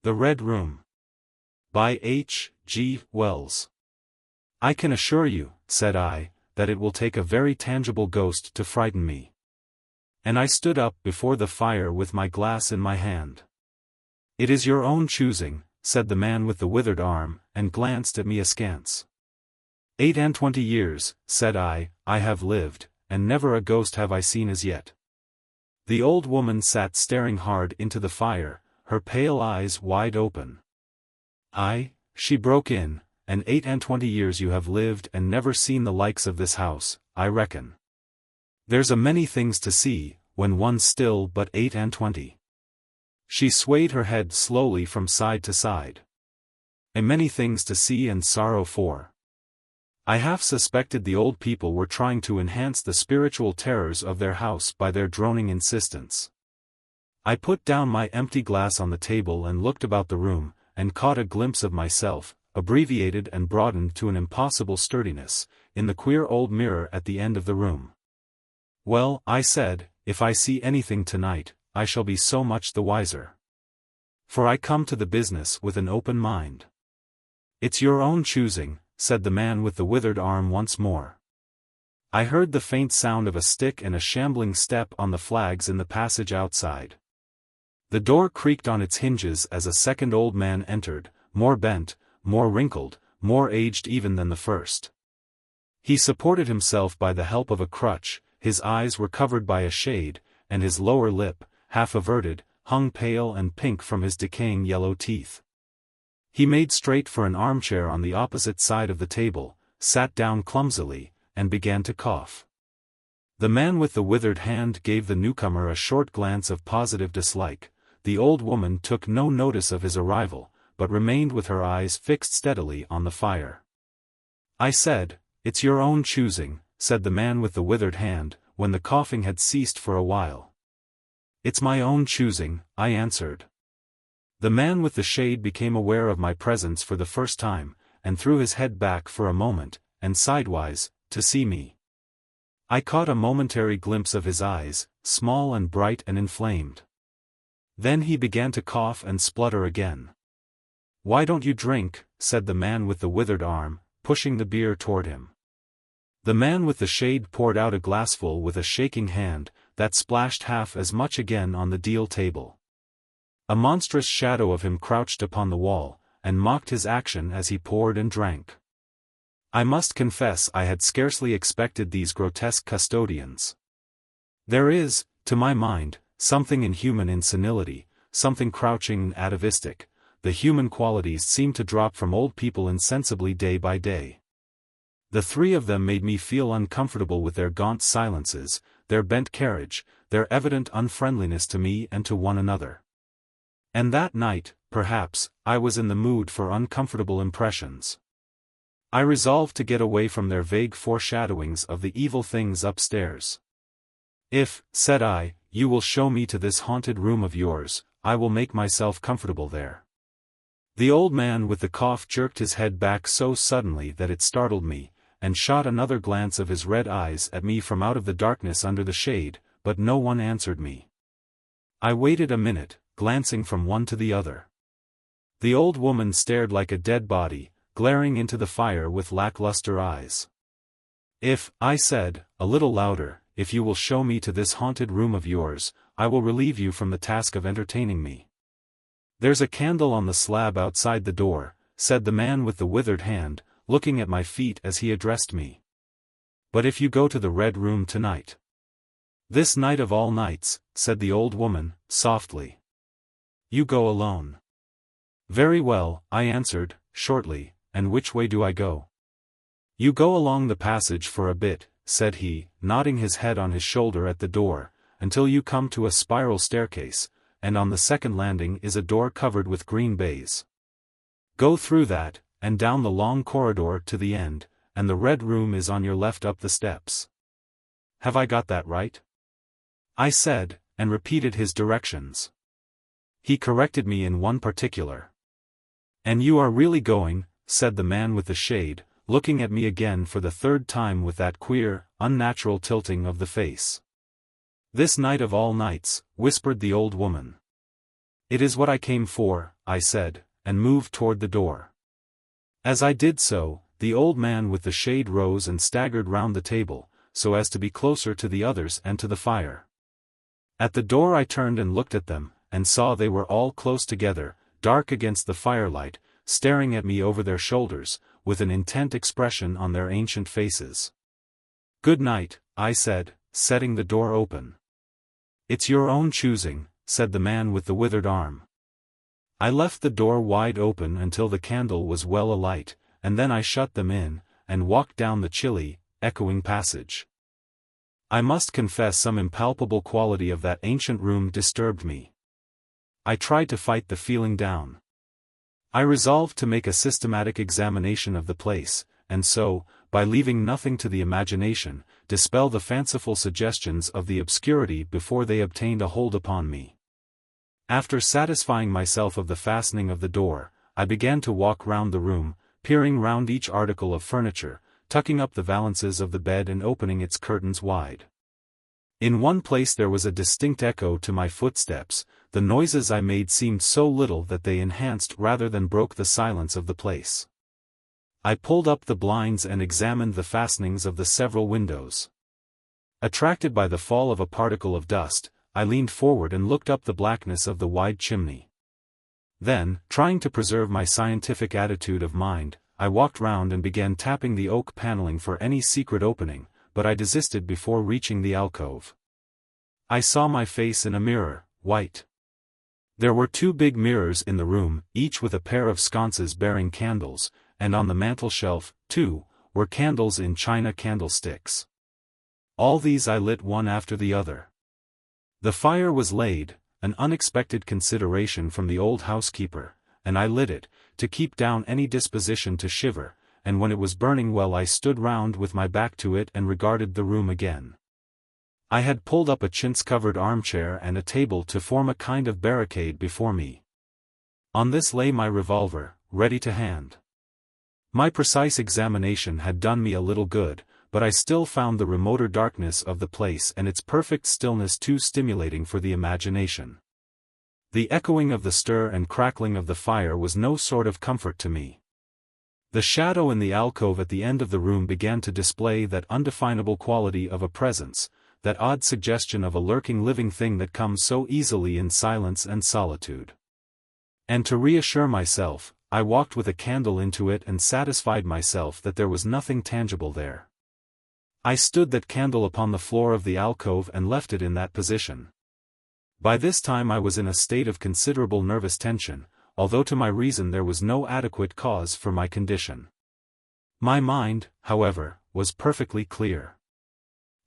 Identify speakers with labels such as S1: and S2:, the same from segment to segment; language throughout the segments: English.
S1: The Red Room. By H. G. Wells. I can assure you, said I, that it will take a very tangible ghost to frighten me. And I stood up before the fire with my glass in my hand. It is your own choosing, said the man with the withered arm, and glanced at me askance. 28 years, said I have lived, and never a ghost have I seen as yet. The old woman sat staring hard into the fire, her pale eyes wide open. She broke in, and 28 years you have lived and never seen the likes of this house, I reckon. There's a many things to see, when one's still but 28. She swayed her head slowly from side to side. A many things to see and sorrow for. I half suspected the old people were trying to enhance the spiritual terrors of their house by their droning insistence. I put down my empty glass on the table and looked about the room, and caught a glimpse of myself, abbreviated and broadened to an impossible sturdiness, in the queer old mirror at the end of the room. Well, I said, if I see anything tonight, I shall be so much the wiser. For I come to the business with an open mind. It's your own choosing, said the man with the withered arm once more. I heard the faint sound of a stick and a shambling step on the flags in the passage outside. The door creaked on its hinges as a second old man entered, more bent, more wrinkled, more aged even than the first. He supported himself by the help of a crutch, his eyes were covered by a shade, and his lower lip, half averted, hung pale and pink from his decaying yellow teeth. He made straight for an armchair on the opposite side of the table, sat down clumsily, and began to cough. The man with the withered hand gave the newcomer a short glance of positive dislike. The old woman took no notice of his arrival, but remained with her eyes fixed steadily on the fire. I said, it's your own choosing, said the man with the withered hand, when the coughing had ceased for a while. It's my own choosing, I answered. The man with the shade became aware of my presence for the first time, and threw his head back for a moment, and sidewise, to see me. I caught a momentary glimpse of his eyes, small and bright and inflamed. Then he began to cough and splutter again. Why don't you drink, said the man with the withered arm, pushing the beer toward him. The man with the shade poured out a glassful with a shaking hand, that splashed half as much again on the deal table. A monstrous shadow of him crouched upon the wall, and mocked his action as he poured and drank. I must confess I had scarcely expected these grotesque custodians. There is, to my mind, something inhuman in senility, something crouching and atavistic. The human qualities seem to drop from old people insensibly day by day. The three of them made me feel uncomfortable with their gaunt silences, their bent carriage, their evident unfriendliness to me and to one another. And that night, perhaps, I was in the mood for uncomfortable impressions. I resolved to get away from their vague foreshadowings of the evil things upstairs. If, said I, you will show me to this haunted room of yours, I will make myself comfortable there. The old man with the cough jerked his head back so suddenly that it startled me, and shot another glance of his red eyes at me from out of the darkness under the shade, but no one answered me. I waited a minute, glancing from one to the other. The old woman stared like a dead body, glaring into the fire with lackluster eyes. If, I said, a little louder, if you will show me to this haunted room of yours, I will relieve you from the task of entertaining me. There's a candle on the slab outside the door, said the man with the withered hand, looking at my feet as he addressed me. But if you go to the Red Room tonight. This night of all nights, said the old woman, softly. You go alone. Very well, I answered, shortly, and which way do I go? You go along the passage for a bit, said he, nodding his head on his shoulder at the door, until you come to a spiral staircase, and on the second landing is a door covered with green baize. Go through that, and down the long corridor to the end, and the Red Room is on your left up the steps. Have I got that right? I said, and repeated his directions. He corrected me in one particular. And you are really going, said the man with the shade, looking at me again for the third time with that queer, unnatural tilting of the face. This night of all nights, whispered the old woman. It is what I came for, I said, and moved toward the door. As I did so, the old man with the shade rose and staggered round the table, so as to be closer to the others and to the fire. At the door I turned and looked at them, and saw they were all close together, dark against the firelight, staring at me over their shoulders, with an intent expression on their ancient faces. "Good night," I said, setting the door open. "It's your own choosing," said the man with the withered arm. I left the door wide open until the candle was well alight, and then I shut them in, and walked down the chilly, echoing passage. I must confess some impalpable quality of that ancient room disturbed me. I tried to fight the feeling down. I resolved to make a systematic examination of the place, and so, by leaving nothing to the imagination, dispel the fanciful suggestions of the obscurity before they obtained a hold upon me. After satisfying myself of the fastening of the door, I began to walk round the room, peering round each article of furniture, tucking up the valances of the bed and opening its curtains wide. In one place there was a distinct echo to my footsteps. The noises I made seemed so little that they enhanced rather than broke the silence of the place. I pulled up the blinds and examined the fastenings of the several windows. Attracted by the fall of a particle of dust, I leaned forward and looked up the blackness of the wide chimney. Then, trying to preserve my scientific attitude of mind, I walked round and began tapping the oak paneling for any secret opening, but I desisted before reaching the alcove. I saw my face in a mirror, white. There were 2 big mirrors in the room, each with a pair of sconces bearing candles, and on the mantel-shelf, too, were candles in china candlesticks. All these I lit one after the other. The fire was laid, an unexpected consideration from the old housekeeper, and I lit it, to keep down any disposition to shiver, and when it was burning well I stood round with my back to it and regarded the room again. I had pulled up a chintz-covered armchair and a table to form a kind of barricade before me. On this lay my revolver, ready to hand. My precise examination had done me a little good, but I still found the remoter darkness of the place and its perfect stillness too stimulating for the imagination. The echoing of the stir and crackling of the fire was no sort of comfort to me. The shadow in the alcove at the end of the room began to display that undefinable quality of a presence, that odd suggestion of a lurking living thing that comes so easily in silence and solitude. And to reassure myself, I walked with a candle into it and satisfied myself that there was nothing tangible there. I stood that candle upon the floor of the alcove and left it in that position. By this time I was in a state of considerable nervous tension, although to my reason there was no adequate cause for my condition. My mind, however, was perfectly clear.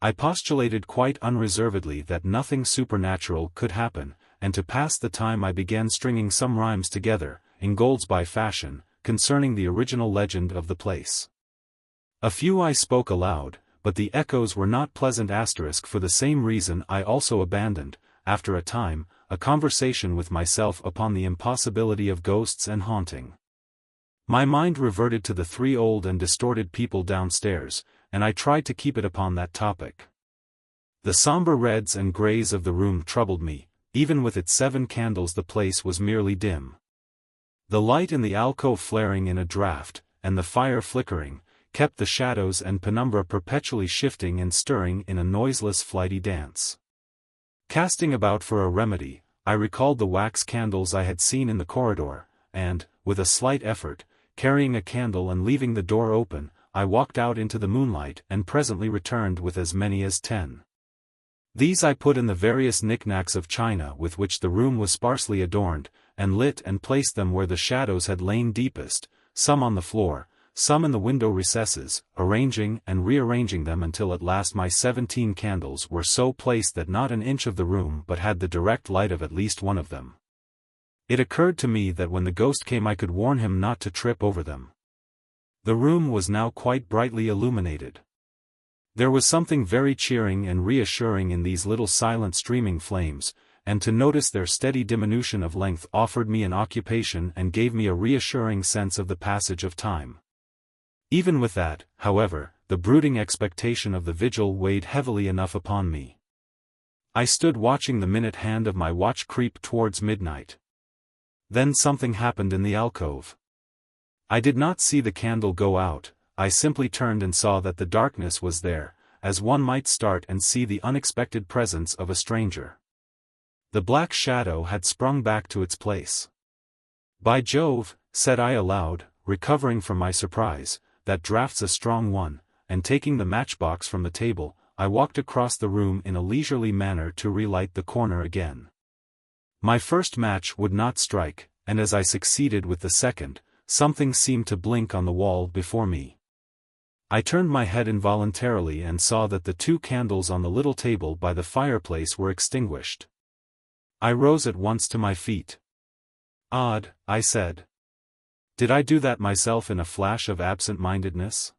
S1: I postulated quite unreservedly that nothing supernatural could happen, and to pass the time I began stringing some rhymes together, in Goldsby fashion, concerning the original legend of the place. A few I spoke aloud, but the echoes were not pleasant. For the same reason I also abandoned, after a time, a conversation with myself upon the impossibility of ghosts and haunting. My mind reverted to the 3 old and distorted people downstairs, and I tried to keep it upon that topic. The somber reds and greys of the room troubled me. Even with its 7 candles the place was merely dim. The light in the alcove flaring in a draught, and the fire flickering, kept the shadows and penumbra perpetually shifting and stirring in a noiseless flighty dance. Casting about for a remedy, I recalled the wax candles I had seen in the corridor, and, with a slight effort, carrying a candle and leaving the door open, I walked out into the moonlight and presently returned with as many as 10. These I put in the various knickknacks of china with which the room was sparsely adorned, and lit and placed them where the shadows had lain deepest, some on the floor, some in the window recesses, arranging and rearranging them until at last my 17 candles were so placed that not an inch of the room but had the direct light of at least one of them. It occurred to me that when the ghost came I could warn him not to trip over them. The room was now quite brightly illuminated. There was something very cheering and reassuring in these little silent streaming flames, and to notice their steady diminution of length offered me an occupation and gave me a reassuring sense of the passage of time. Even with that, however, the brooding expectation of the vigil weighed heavily enough upon me. I stood watching the minute hand of my watch creep towards midnight. Then something happened in the alcove. I did not see the candle go out, I simply turned and saw that the darkness was there, as one might start and see the unexpected presence of a stranger. The black shadow had sprung back to its place. "By Jove," said I aloud, recovering from my surprise, "that draft's a strong one," and taking the matchbox from the table, I walked across the room in a leisurely manner to relight the corner again. My first match would not strike, and as I succeeded with the second, something seemed to blink on the wall before me. I turned my head involuntarily and saw that the 2 candles on the little table by the fireplace were extinguished. I rose at once to my feet. "Odd," I said. "Did I do that myself in a flash of absent-mindedness?"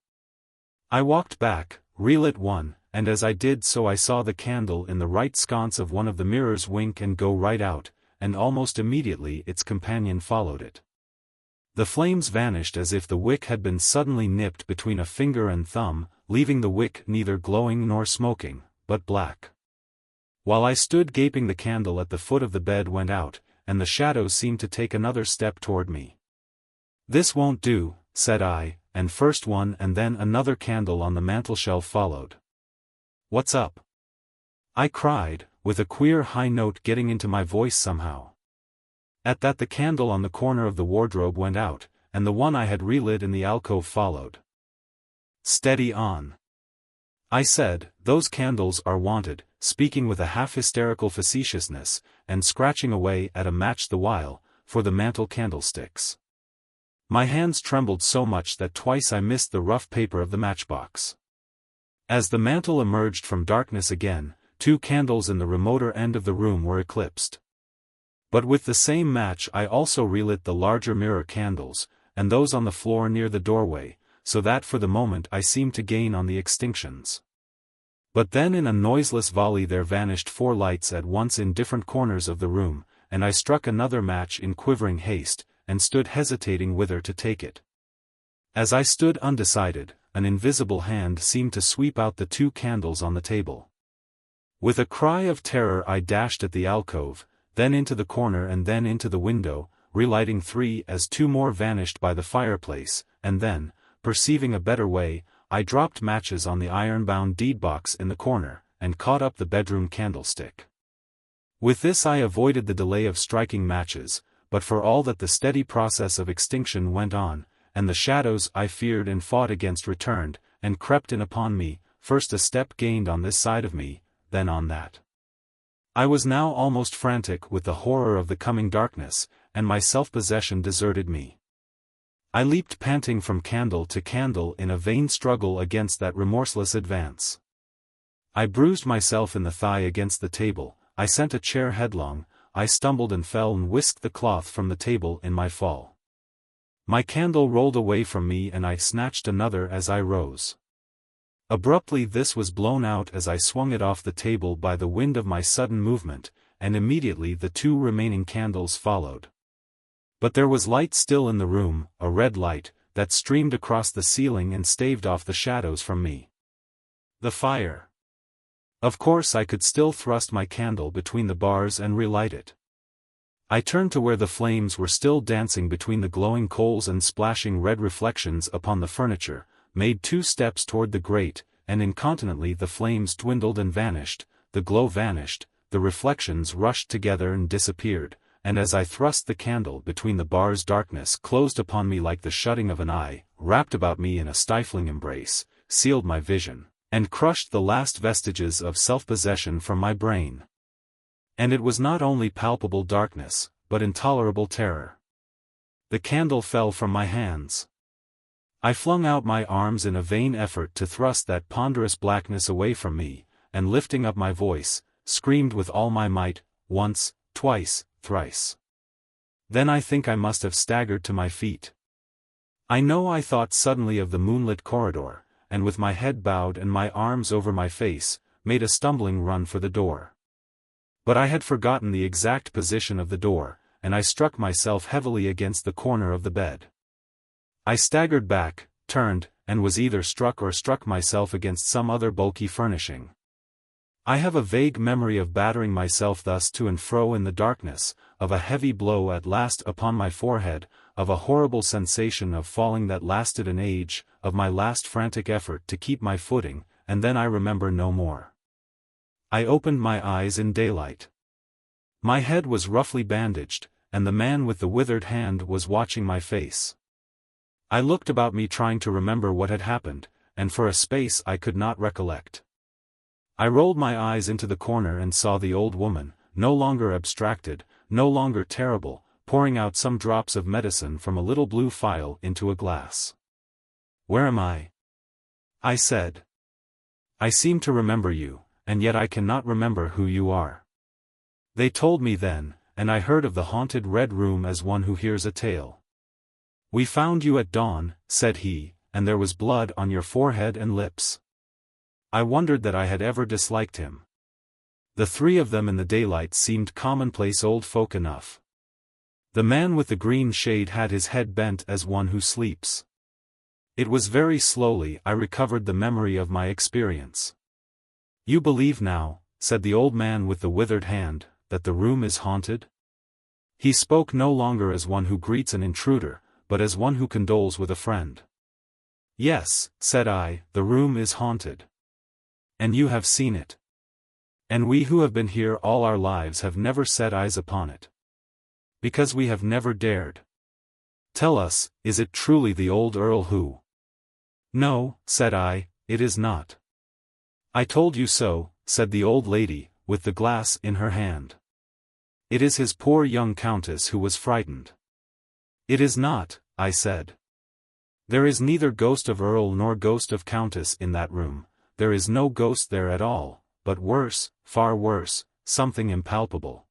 S1: I walked back, relit one, and as I did so I saw the candle in the right sconce of one of the mirrors wink and go right out, and almost immediately its companion followed it. The flames vanished as if the wick had been suddenly nipped between a finger and thumb, leaving the wick neither glowing nor smoking, but black. While I stood gaping, the candle at the foot of the bed went out, and the shadow seemed to take another step toward me. "This won't do," said I, and first one and then another candle on the mantelshelf followed. "What's up?" I cried, with a queer high note getting into my voice somehow. At that the candle on the corner of the wardrobe went out, and the one I had relit in the alcove followed. "Steady on," I said, "those candles are wanted," speaking with a half-hysterical facetiousness, and scratching away at a match the while, for the mantel candlesticks. My hands trembled so much that twice I missed the rough paper of the matchbox. As the mantel emerged from darkness again, 2 candles in the remoter end of the room were eclipsed. But with the same match I also relit the larger mirror candles, and those on the floor near the doorway, so that for the moment I seemed to gain on the extinctions. But then in a noiseless volley there vanished 4 lights at once in different corners of the room, and I struck another match in quivering haste, and stood hesitating whither to take it. As I stood undecided, an invisible hand seemed to sweep out the 2 candles on the table. With a cry of terror I dashed at the alcove, then into the corner and then into the window, relighting 3 as 2 more vanished by the fireplace, and then, perceiving a better way, I dropped matches on the iron-bound deed-box in the corner, and caught up the bedroom candlestick. With this I avoided the delay of striking matches, but for all that the steady process of extinction went on, and the shadows I feared and fought against returned, and crept in upon me, first a step gained on this side of me, then on that. I was now almost frantic with the horror of the coming darkness, and my self-possession deserted me. I leaped panting from candle to candle in a vain struggle against that remorseless advance. I bruised myself in the thigh against the table, I sent a chair headlong, I stumbled and fell and whisked the cloth from the table in my fall. My candle rolled away from me and I snatched another as I rose. Abruptly this was blown out as I swung it off the table by the wind of my sudden movement, and immediately the 2 remaining candles followed. But there was light still in the room, a red light, that streamed across the ceiling and staved off the shadows from me. The fire. Of course I could still thrust my candle between the bars and relight it. I turned to where the flames were still dancing between the glowing coals and splashing red reflections upon the furniture, made 2 steps toward the grate, and incontinently the flames dwindled and vanished, the glow vanished, the reflections rushed together and disappeared, and as I thrust the candle between the bars darkness closed upon me like the shutting of an eye, wrapped about me in a stifling embrace, sealed my vision, and crushed the last vestiges of self-possession from my brain. And it was not only palpable darkness, but intolerable terror. The candle fell from my hands. I flung out my arms in a vain effort to thrust that ponderous blackness away from me, and lifting up my voice, screamed with all my might, once, twice, thrice. Then I think I must have staggered to my feet. I know I thought suddenly of the moonlit corridor, and with my head bowed and my arms over my face, made a stumbling run for the door. But I had forgotten the exact position of the door, and I struck myself heavily against the corner of the bed. I staggered back, turned, and was either struck or struck myself against some other bulky furnishing. I have a vague memory of battering myself thus to and fro in the darkness, of a heavy blow at last upon my forehead, of a horrible sensation of falling that lasted an age, of my last frantic effort to keep my footing, and then I remember no more. I opened my eyes in daylight. My head was roughly bandaged, and the man with the withered hand was watching my face. I looked about me trying to remember what had happened, and for a space I could not recollect. I rolled my eyes into the corner and saw the old woman, no longer abstracted, no longer terrible, pouring out some drops of medicine from a little blue phial into a glass. "Where am I?" I said. "I seem to remember you, and yet I cannot remember who you are." They told me then, and I heard of the haunted Red Room as one who hears a tale. "We found you at dawn," said he, "and there was blood on your forehead and lips." I wondered that I had ever disliked him. The three of them in the daylight seemed commonplace old folk enough. The man with the green shade had his head bent as one who sleeps. It was very slowly I recovered the memory of my experience. "You believe now," said the old man with the withered hand, "that the room is haunted?" He spoke no longer as one who greets an intruder, but as one who condoles with a friend. "Yes," said I, "the room is haunted. And you have seen it. And we who have been here all our lives have never set eyes upon it. Because we have never dared. Tell us, is it truly the old Earl who—" "No," said I, "it is not." "I told you so," said the old lady, with the glass in her hand. "It is his poor young countess who was frightened." "It is not," I said. "There is neither ghost of Earl nor ghost of countess in that room. There is no ghost there at all, but worse, far worse, something impalpable."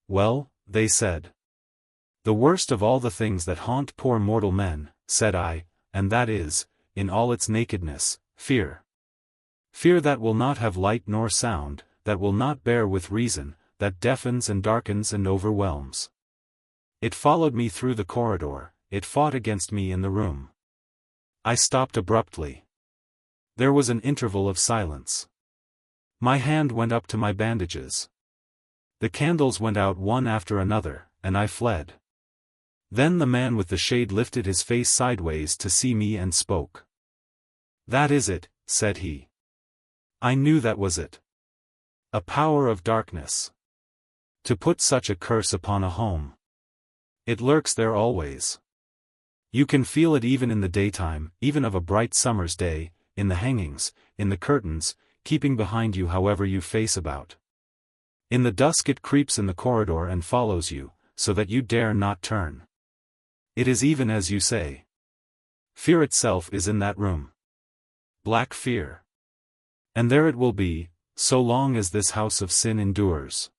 S1: "Well," they said. "The worst of all the things that haunt poor mortal men," said I, "and that is, in all its nakedness, fear. Fear that will not have light nor sound, that will not bear with reason, that deafens and darkens and overwhelms. It followed me through the corridor, it fought against me in the room." I stopped abruptly. There was an interval of silence. My hand went up to my bandages. The candles went out one after another, and I fled. Then the man with the shade lifted his face sideways to see me and spoke. "That is it," said he. "I knew that was it. A power of darkness. To put such a curse upon a home. It lurks there always. You can feel it even in the daytime, even of a bright summer's day, in the hangings, in the curtains, keeping behind you however you face about. In the dusk it creeps in the corridor and follows you, so that you dare not turn. It is even as you say. Fear itself is in that room. Black fear. And there it will be, so long as this house of sin endures."